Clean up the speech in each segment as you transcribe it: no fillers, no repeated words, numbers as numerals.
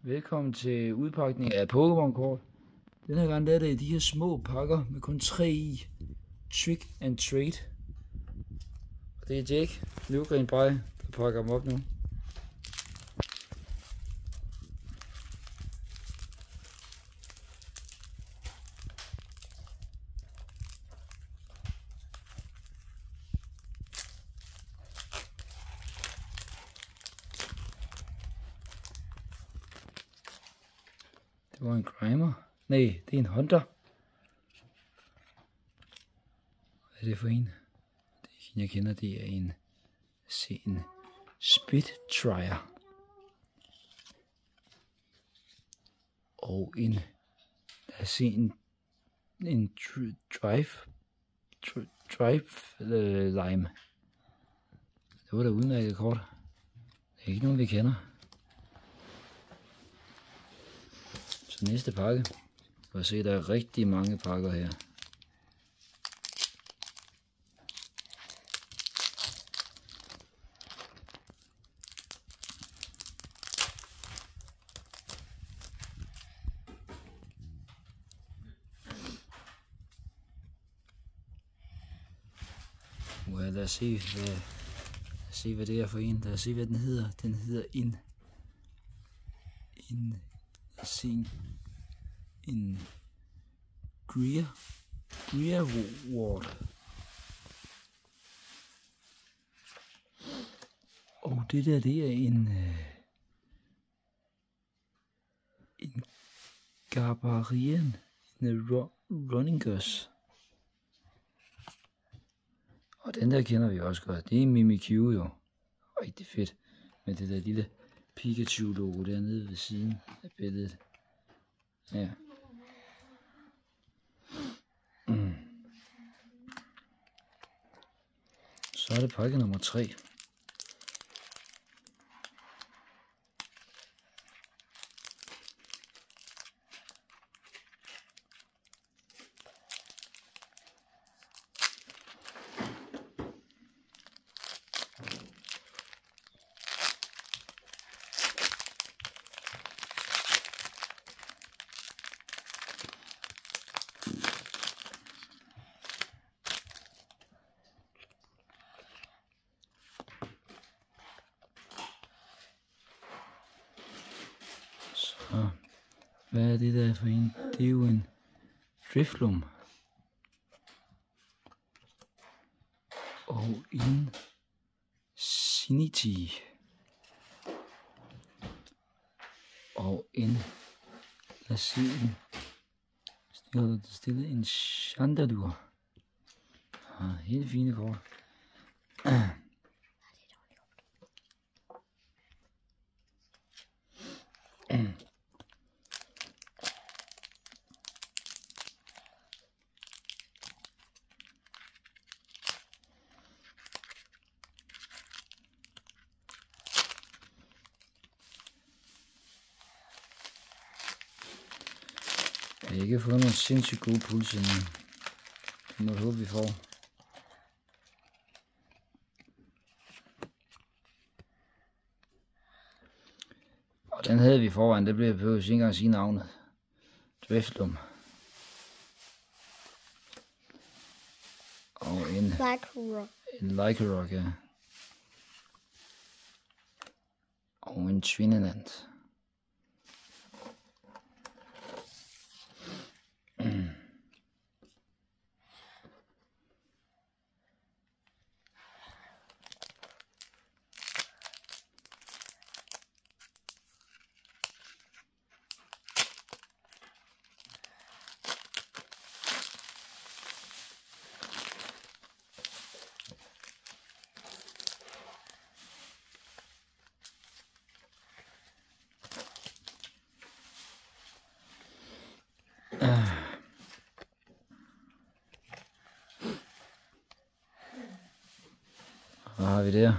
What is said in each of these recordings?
Velkommen til udpakning af Pokémon-kort. Den her gang er det de her små pakker med kun 3 i. Trick and Trade. Og det er Jake, Løvgren Brej, der pakker dem op nu. Det var en Grimer. Nej, det er en Hunter. Hvad er det for en? Det er en, jeg kender, det er en Spitfire. Og en, lad os se, en Drive Lime. Det var da udmærket kort. Det er ikke nogen, vi kender. Så næste pakke. Du kan se, der er rigtig mange pakker her. Lad os se, hvad det er for en. Lad os se, hvad den hedder. Den hedder en Greaward. Og det der, det er en Garbarian, en Runningers. Og den der kender vi også godt. Det er Mimikyu jo. Rigtig fedt. Med det der lille Pikachu-logo dernede ved siden af billedet. Ja. Så er det pakke nummer 3. Så, hvad er det der for en? Det er jo en Drifloon. Og en Sinity. Og en, lad os se, en Chandelure. Ja, helt fine kort. Jeg har ikke fået nogle sindssygt gode pulse endnu. Det må jeg håbe, vi får. Og den havde vi foran, det blev behøvet ikke engang at sige navnet. Drifloon. Og en Lycanroc, ja. Og en Twinnenland. Hvad har vi der?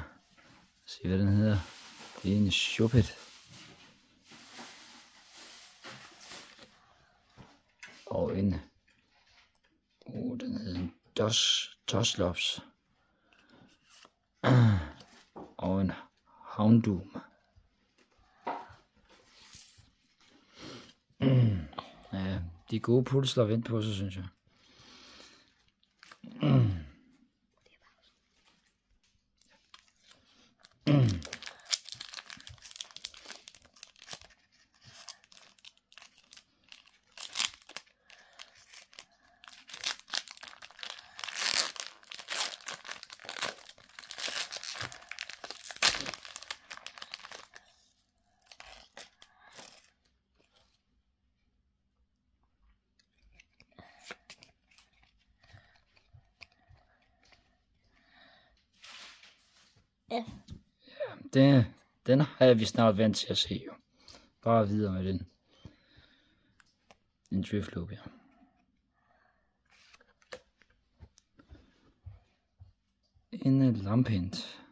Se hvad den hedder. Det er en Shuppet. Og en den hedder en Dusclops. Og en Houndoom. De gode pulsler vent på sig, synes jeg. Ja. Den har vi snart vant til at se, jo. Bare videre med den. En drift loop, ja. En lampent.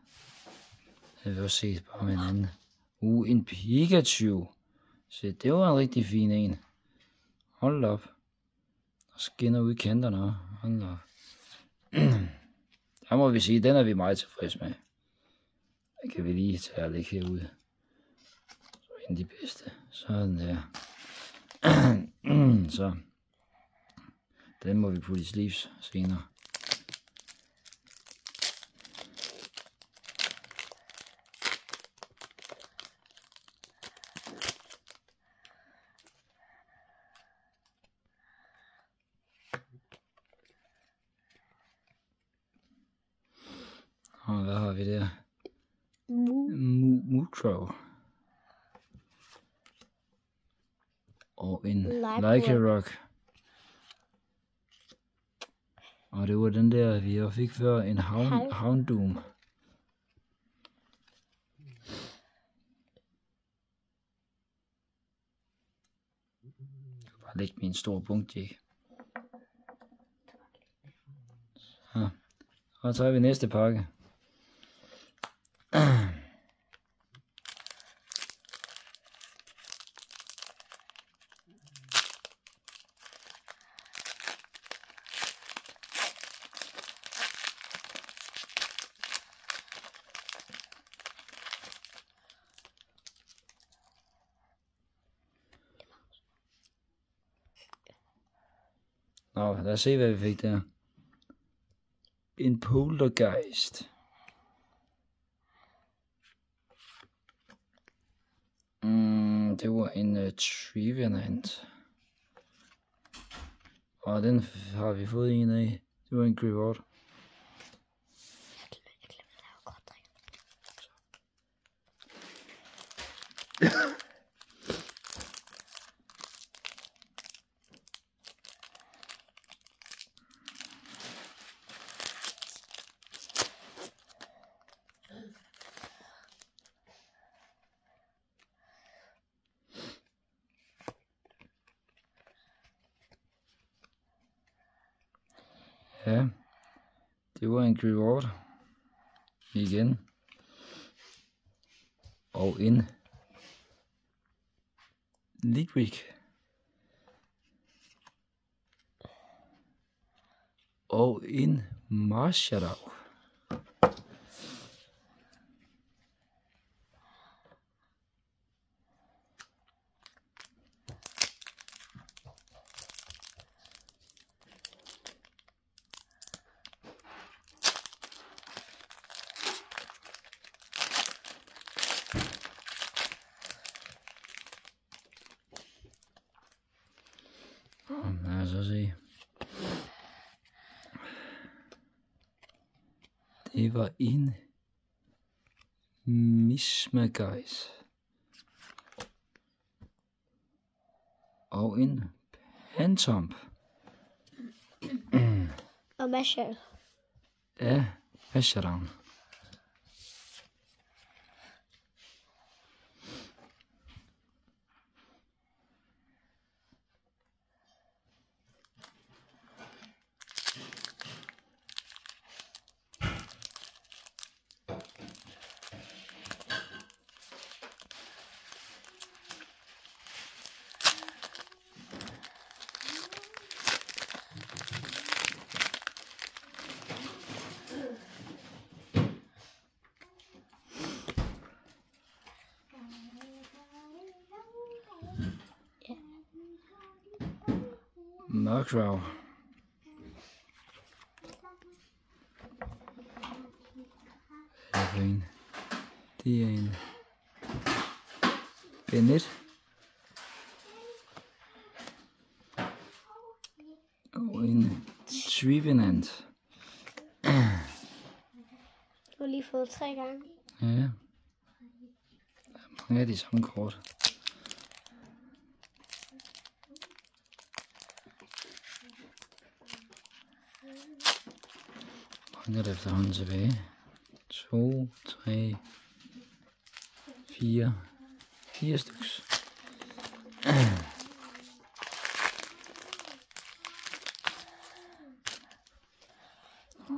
Jeg vil også se bare med en anden. En Pikachu. Se, det var en rigtig fin en. Hold op. Og skinner ud i kanterne. Hold op. Der må vi sige, den er vi meget tilfreds med. Den kan vi lige tage og lægge herude. Så er de bedste. Sådan der. Så. Den må vi putte i sleeves senere. Og hvad har vi der? Mutro. Og en Lycanroc. Og det var den der, vi fik før, en Houndoom. Jeg kan bare lægge min store bunke, Jake. Så. Og så tager vi næste pakke. Nå, lad os se, hvad vi fik der. En Poltergeist. Det var en Trevenant. Og den har vi fået en af. Det var en Greyward. Ja, det var en Greyward igen. Og en Litwick. Og en Marshadow. Lad os se. Det var en Mismagice. Og en Pantomp. Og Mashal. Ja, Mashadown. Murkrow. Det er en Bennett. Og en Trevenant. Du har lige fået 3 gange. Ja. Der er mange af de samme kort. Mange er der efterhånden tilbage. 2, 3, 4 styks.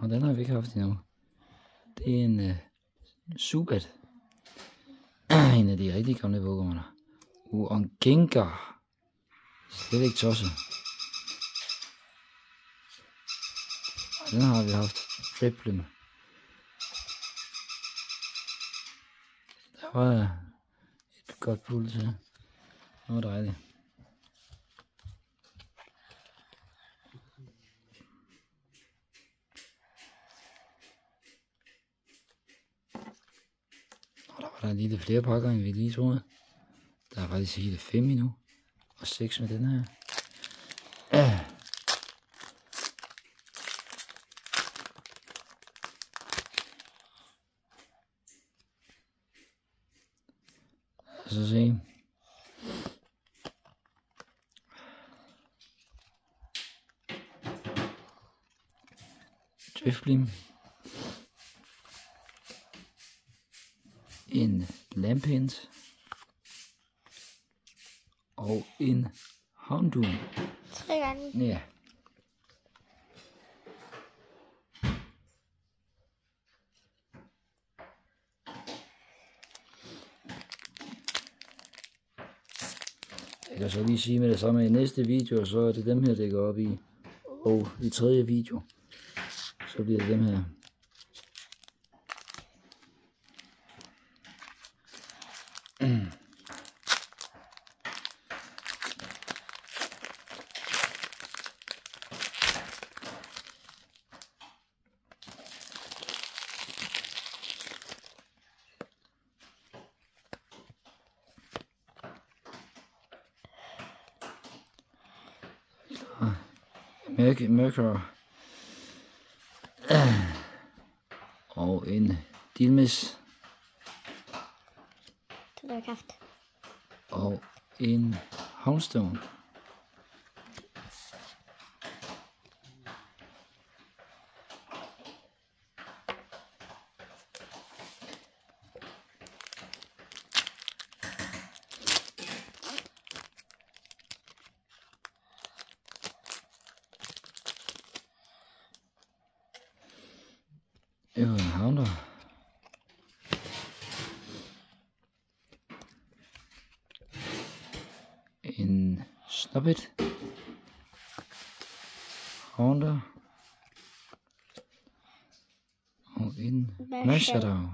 Og den har vi ikke haft endnu. Det er en Zubat. En af de rigtig gamle Pokémoner. Gengar. Slet ikke tosset. Og den har vi haft. Driplim. Der var et godt pull til. Det var dejligt. Og der var der lige lidt flere pakker, end vi lige troede. Der er faktisk hele 5 endnu. Og 6 med den her. Så se. Drifblim. En Lampent. Og en Houndoom. 3 gange. Ja. Jeg kan så lige sige med det samme i næste video, så er det dem her, det går op i. Og i tredje video, så bliver det dem her. Murkrow. Og en Dilmis. Den har jeg haft. Og en Houndstone. En Houndour. En Snobbit. Houndour. Og en Mashadow.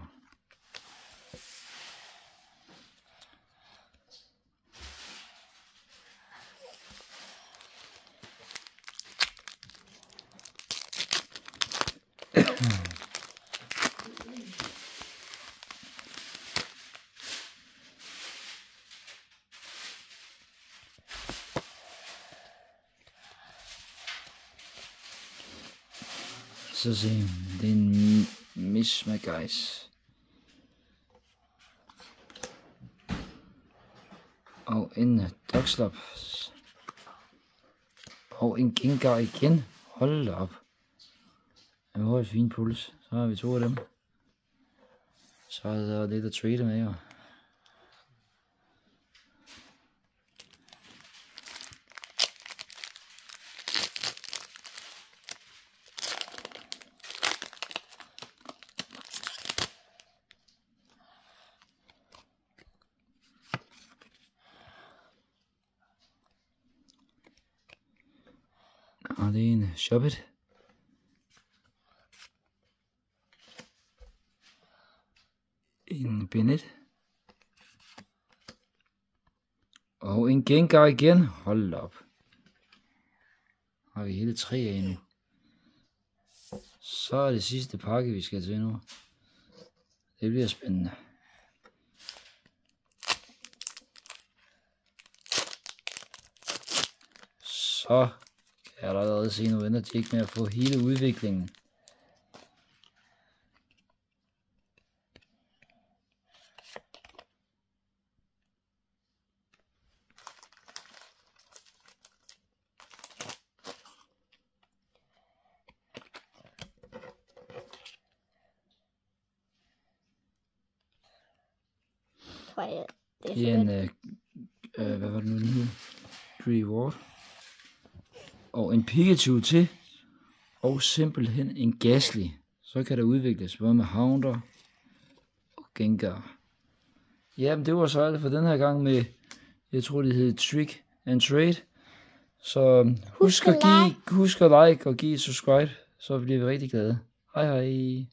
Så se, det er en Mismagice. Og en Duxlops. Og en Gengar igen. Hold da op. Jeg har et fint puls. Så har vi 2 af dem. Så er der lidt at trade med jo. Og det er en Shoppet. En Bennett. Og en Gengar igen. Hold op. Har vi hele 3 af nu. Så er det sidste pakke, vi skal til nu. Det bliver spændende. Så kan jeg allerede se, nu venter Jake med at få hele udviklingen. Det er en, hvad var det nu, den hed? Reward. Og en Pikachu til. Og simpelthen en Gastly. Så kan der udvikles både med Haunter og Gengar. Jamen det var så alt for den her gang med, jeg tror det hed Trick and Trade. Så husk at like og give et subscribe, så bliver vi rigtig glade. Hej hej.